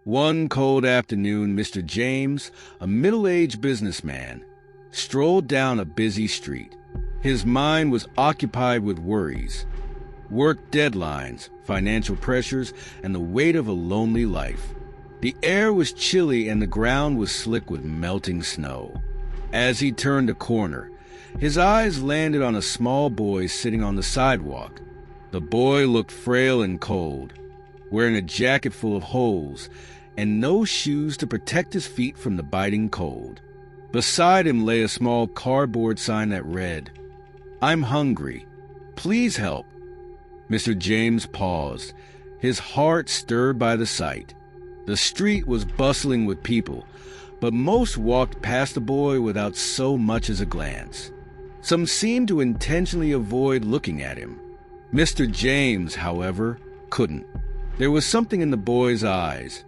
One cold afternoon, Mr. James, a middle-aged businessman, strolled down a busy street. His mind was occupied with worries, work deadlines, financial pressures, and the weight of a lonely life. The air was chilly and the ground was slick with melting snow. As he turned a corner, his eyes landed on a small boy sitting on the sidewalk. The boy looked frail and cold, wearing a jacket full of holes and no shoes to protect his feet from the biting cold. Beside him lay a small cardboard sign that read, "I'm hungry. Please help." Mr. James paused, his heart stirred by the sight. The street was bustling with people, but most walked past the boy without so much as a glance. Some seemed to intentionally avoid looking at him. Mr. James, however, couldn't. There was something in the boy's eyes,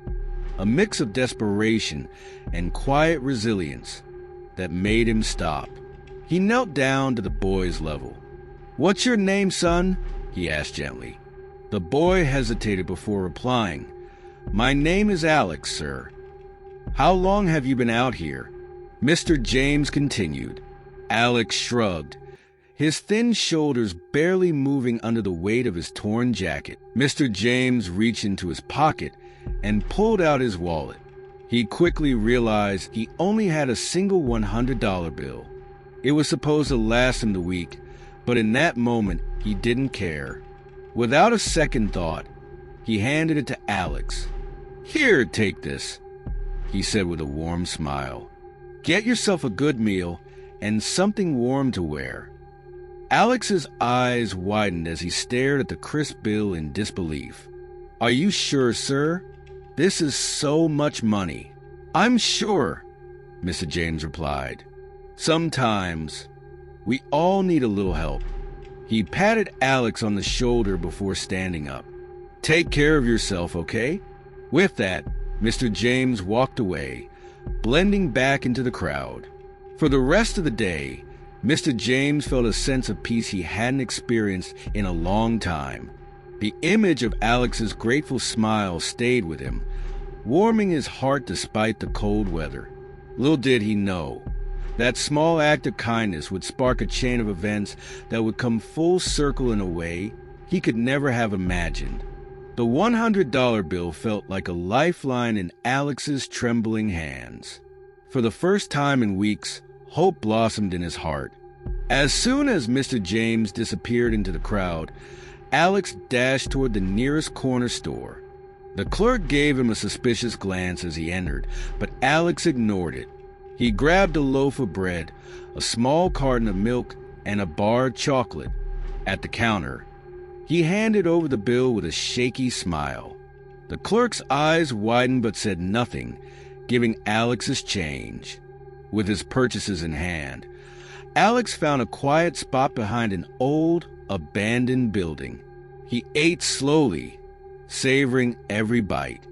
a mix of desperation and quiet resilience, that made him stop. He knelt down to the boy's level. "What's your name, son?" he asked gently. The boy hesitated before replying. "My name is Alex, sir." "How long have you been out here?" Mr. James continued. Alex shrugged, his thin shoulders barely moving under the weight of his torn jacket. Mr. James reached into his pocket and pulled out his wallet. He quickly realized he only had a single $100 bill. It was supposed to last him the week, but in that moment, he didn't care. Without a second thought, he handed it to Alex. "Here, take this," he said with a warm smile. "Get yourself a good meal and something warm to wear." Alex's eyes widened as he stared at the crisp bill in disbelief. "Are you sure, sir? This is so much money." "I'm sure," Mr. James replied. "Sometimes we all need a little help." He patted Alex on the shoulder before standing up. "Take care of yourself, okay?" With that, Mr. James walked away, blending back into the crowd. For the rest of the day, Mr. James felt a sense of peace he hadn't experienced in a long time. The image of Alex's grateful smile stayed with him, warming his heart despite the cold weather. Little did he know, that small act of kindness would spark a chain of events that would come full circle in a way he could never have imagined. The $100 bill felt like a lifeline in Alex's trembling hands. For the first time in weeks, hope blossomed in his heart. As soon as Mr. James disappeared into the crowd, Alex dashed toward the nearest corner store. The clerk gave him a suspicious glance as he entered, but Alex ignored it. He grabbed a loaf of bread, a small carton of milk, and a bar of chocolate. At the counter, he handed over the bill with a shaky smile. The clerk's eyes widened but said nothing, giving Alex his change. With his purchases in hand, Alex found a quiet spot behind an old, abandoned building. He ate slowly, savoring every bite.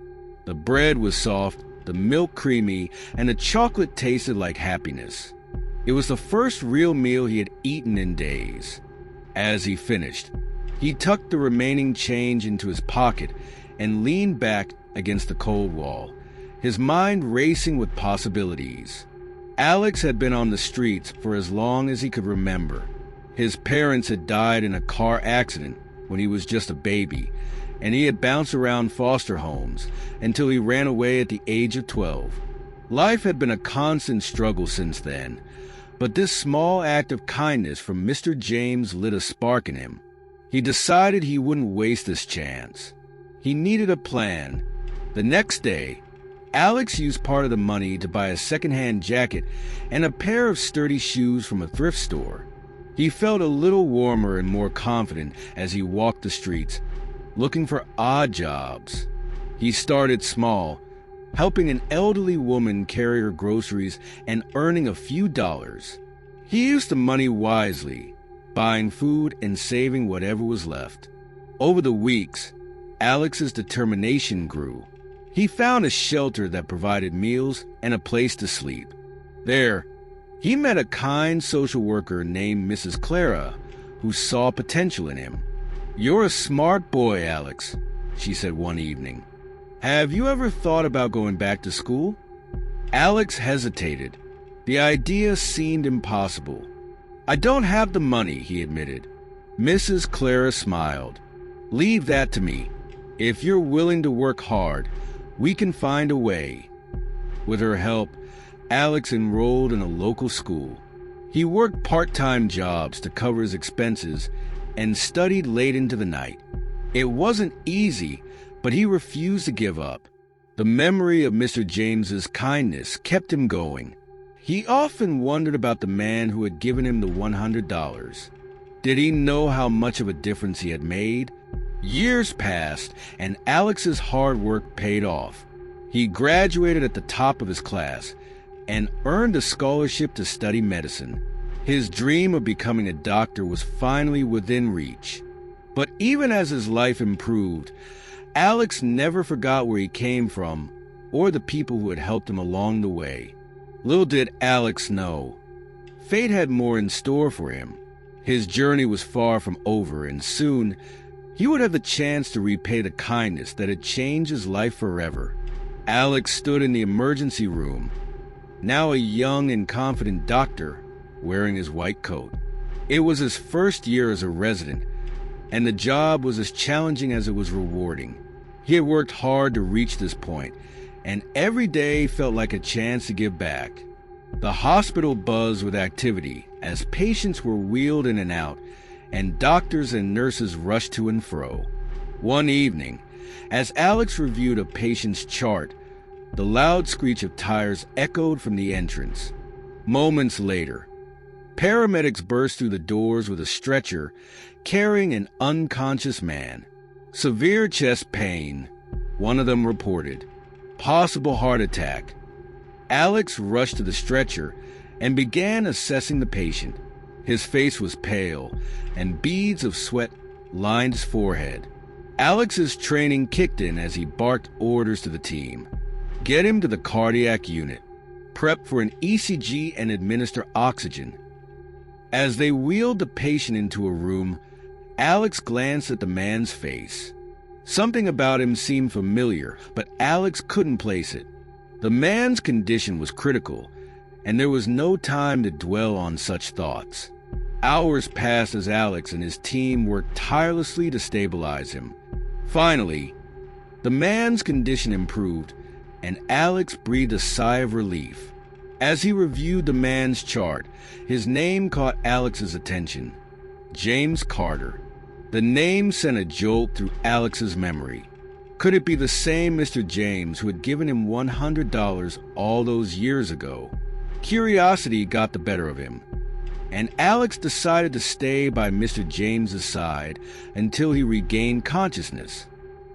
The bread was soft, the milk creamy, and the chocolate tasted like happiness. It was the first real meal he had eaten in days. As he finished, he tucked the remaining change into his pocket and leaned back against the cold wall, his mind racing with possibilities. Alex had been on the streets for as long as he could remember. His parents had died in a car accident when he was just a baby, and he had bounced around foster homes until he ran away at the age of 12. Life had been a constant struggle since then, but this small act of kindness from Mr. James lit a spark in him. He decided he wouldn't waste this chance. He needed a plan. The next day, Alex used part of the money to buy a second-hand jacket and a pair of sturdy shoes from a thrift store. He felt a little warmer and more confident as he walked the streets, looking for odd jobs. He started small, helping an elderly woman carry her groceries and earning a few dollars. He used the money wisely, buying food and saving whatever was left. Over the weeks, Alex's determination grew. He found a shelter that provided meals and a place to sleep. There, he met a kind social worker named Mrs. Clara, who saw potential in him. "You're a smart boy, Alex," she said one evening. "Have you ever thought about going back to school?" Alex hesitated. The idea seemed impossible. "I don't have the money," he admitted. Mrs. Clara smiled. "Leave that to me. If you're willing to work hard, we can find a way." With her help, Alex enrolled in a local school. He worked part-time jobs to cover his expenses and studied late into the night. It wasn't easy, but he refused to give up. The memory of Mr. James's kindness kept him going. He often wondered about the man who had given him the $100. Did he know how much of a difference he had made? Years passed, and Alex's hard work paid off. He graduated at the top of his class and earned a scholarship to study medicine. His dream of becoming a doctor was finally within reach. But even as his life improved, Alex never forgot where he came from or the people who had helped him along the way. Little did Alex know, fate had more in store for him. His journey was far from over, and soon he would have the chance to repay the kindness that had changed his life forever. Alex stood in the emergency room, now a young and confident doctor wearing his white coat. It was his first year as a resident, and the job was as challenging as it was rewarding. He had worked hard to reach this point, and every day felt like a chance to give back. The hospital buzzed with activity as patients were wheeled in and out, and doctors and nurses rushed to and fro. One evening, as Alex reviewed a patient's chart, the loud screech of tires echoed from the entrance. Moments later, paramedics burst through the doors with a stretcher carrying an unconscious man. Severe chest pain, one of them reported. Possible heart attack. Alex rushed to the stretcher and began assessing the patient. His face was pale, and beads of sweat lined his forehead. Alex's training kicked in as he barked orders to the team. Get him to the cardiac unit. Prep for an ECG and administer oxygen. As they wheeled the patient into a room, Alex glanced at the man's face. Something about him seemed familiar, but Alex couldn't place it. The man's condition was critical, and there was no time to dwell on such thoughts. Hours passed as Alex and his team worked tirelessly to stabilize him. Finally, the man's condition improved, and Alex breathed a sigh of relief. As he reviewed the man's chart, his name caught Alex's attention. James Carter. The name sent a jolt through Alex's memory. Could it be the same Mr. James who had given him $100 all those years ago? Curiosity got the better of him, and Alex decided to stay by Mr. James's side until he regained consciousness.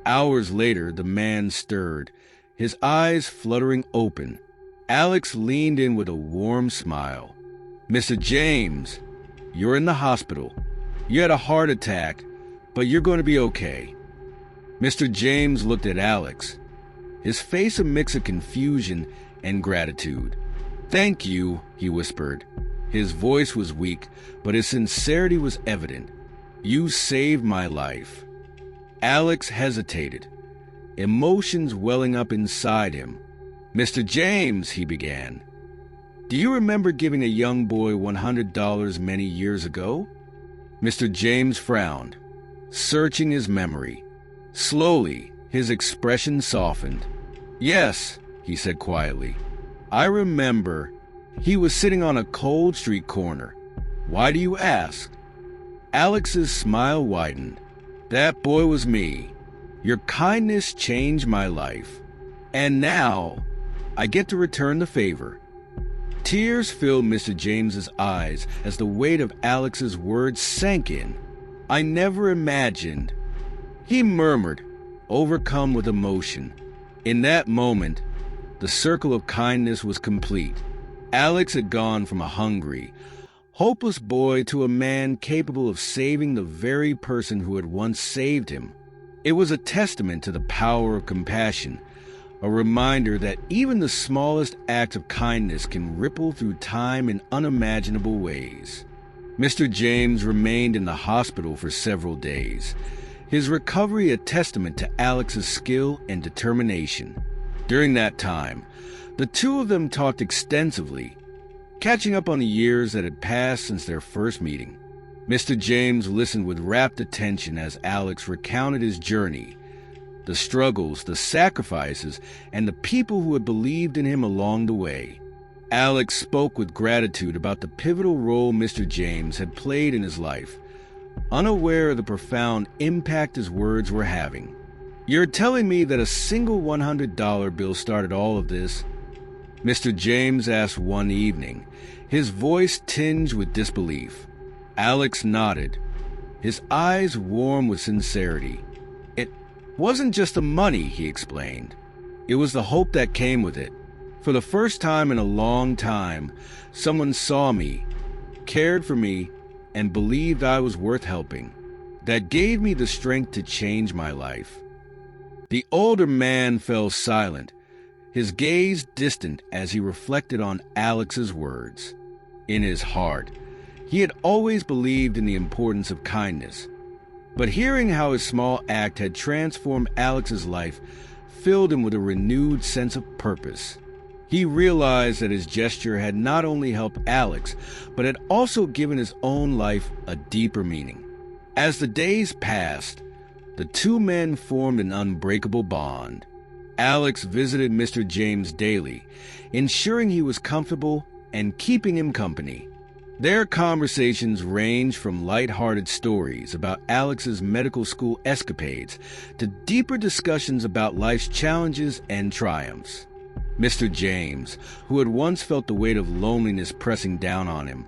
Hours later, the man stirred, his eyes fluttering open. Alex leaned in with a warm smile. "Mr. James, you're in the hospital. You had a heart attack, but you're going to be okay." Mr. James looked at Alex, his face a mix of confusion and gratitude. "Thank you," he whispered. His voice was weak, but his sincerity was evident. "You saved my life." Alex hesitated, emotions welling up inside him. "Mr. James," he began, "do you remember giving a young boy $100 many years ago?" Mr. James frowned, searching his memory. Slowly, his expression softened. "Yes," he said quietly. "I remember. He was sitting on a cold street corner. Why do you ask?" Alex's smile widened. "That boy was me. Your kindness changed my life. And now, I get to return the favor." Tears filled Mr. James's eyes as the weight of Alex's words sank in. "I never imagined," he murmured, overcome with emotion. In that moment, the circle of kindness was complete. Alex had gone from a hungry, hopeless boy to a man capable of saving the very person who had once saved him. It was a testament to the power of compassion, a reminder that even the smallest act of kindness can ripple through time in unimaginable ways. Mr. James remained in the hospital for several days, his recovery a testament to Alex's skill and determination. During that time, the two of them talked extensively, catching up on the years that had passed since their first meeting. Mr. James listened with rapt attention as Alex recounted his journey, the struggles, the sacrifices, and the people who had believed in him along the way. Alex spoke with gratitude about the pivotal role Mr. James had played in his life, unaware of the profound impact his words were having. "You're telling me that a single $100 bill started all of this?" Mr. James asked one evening, his voice tinged with disbelief. Alex nodded, his eyes warm with sincerity. "It wasn't just the money," he explained. "It was the hope that came with it. For the first time in a long time, someone saw me, cared for me, and believed I was worth helping. That gave me the strength to change my life." The older man fell silent, his gaze distant as he reflected on Alex's words. In his heart, he had always believed in the importance of kindness, but hearing how his small act had transformed Alex's life filled him with a renewed sense of purpose. He realized that his gesture had not only helped Alex, but had also given his own life a deeper meaning. As the days passed, the two men formed an unbreakable bond. Alex visited Mr. James daily, ensuring he was comfortable and keeping him company. Their conversations ranged from light-hearted stories about Alex's medical school escapades to deeper discussions about life's challenges and triumphs. Mr. James, who had once felt the weight of loneliness pressing down on him,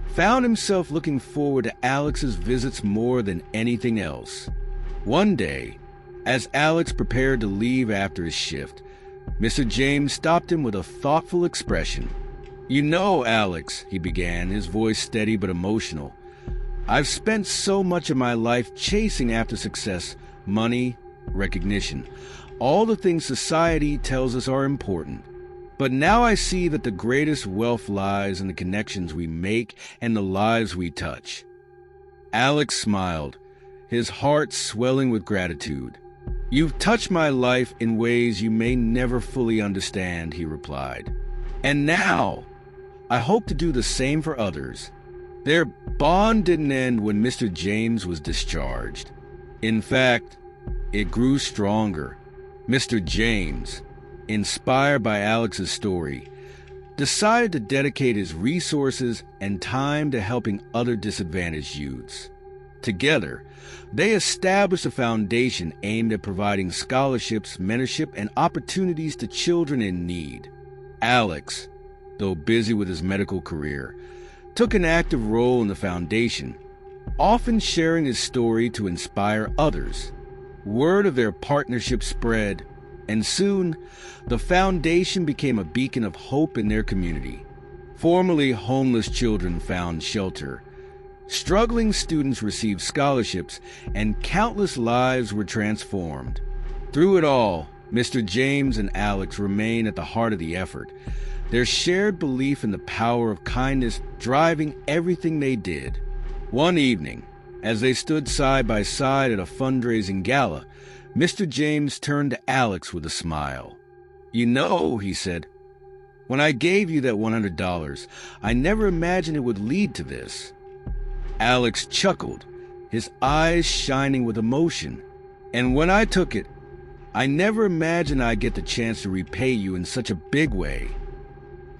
found himself looking forward to Alex's visits more than anything else. One day, as Alex prepared to leave after his shift, Mr. James stopped him with a thoughtful expression. "You know, Alex," he began, his voice steady but emotional, "I've spent so much of my life chasing after success, money, recognition, all the things society tells us are important. But now I see that the greatest wealth lies in the connections we make and the lives we touch." Alex smiled, his heart swelling with gratitude. "You've touched my life in ways you may never fully understand," he replied. "And now, I hope to do the same for others." Their bond didn't end when Mr. James was discharged. In fact, it grew stronger. Mr. James, inspired by Alex's story, decided to dedicate his resources and time to helping other disadvantaged youths. Together, they established a foundation aimed at providing scholarships, mentorship, and opportunities to children in need. Alex, though busy with his medical career, took an active role in the foundation, often sharing his story to inspire others. Word of their partnership spread, and soon the foundation became a beacon of hope in their community. Formerly homeless children found shelter, struggling students received scholarships, and countless lives were transformed. Through it all, Mr. James and Alex remain at the heart of the effort, their shared belief in the power of kindness driving everything they did. One evening, as they stood side by side at a fundraising gala, Mr. James turned to Alex with a smile. "You know," he said, "when I gave you that $100, I never imagined it would lead to this." Alex chuckled, his eyes shining with emotion. "And when I took it, I never imagined I'd get the chance to repay you in such a big way."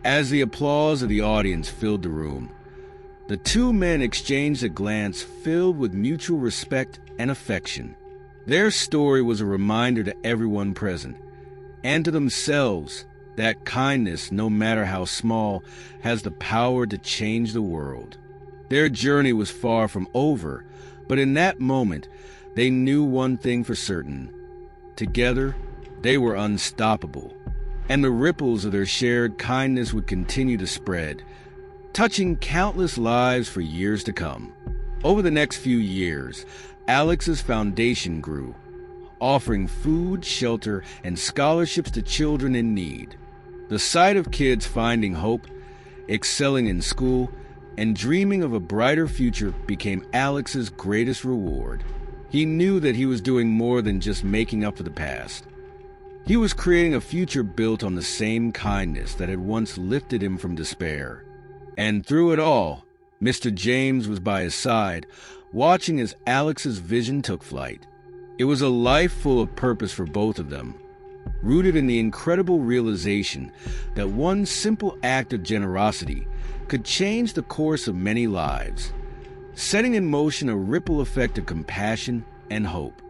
As the applause of the audience filled the room, the two men exchanged a glance filled with mutual respect and affection. Their story was a reminder to everyone present, and to themselves, that kindness, no matter how small, has the power to change the world. Their journey was far from over, but in that moment, they knew one thing for certain. Together, they were unstoppable, and the ripples of their shared kindness would continue to spread, touching countless lives for years to come. Over the next few years, Alex's foundation grew, offering food, shelter, and scholarships to children in need. The sight of kids finding hope, excelling in school, and dreaming of a brighter future became Alex's greatest reward. He knew that he was doing more than just making up for the past. He was creating a future built on the same kindness that had once lifted him from despair. And through it all, Mr. James was by his side, watching as Alex's vision took flight. It was a life full of purpose for both of them, rooted in the incredible realization that one simple act of generosity could change the course of many lives, setting in motion a ripple effect of compassion and hope.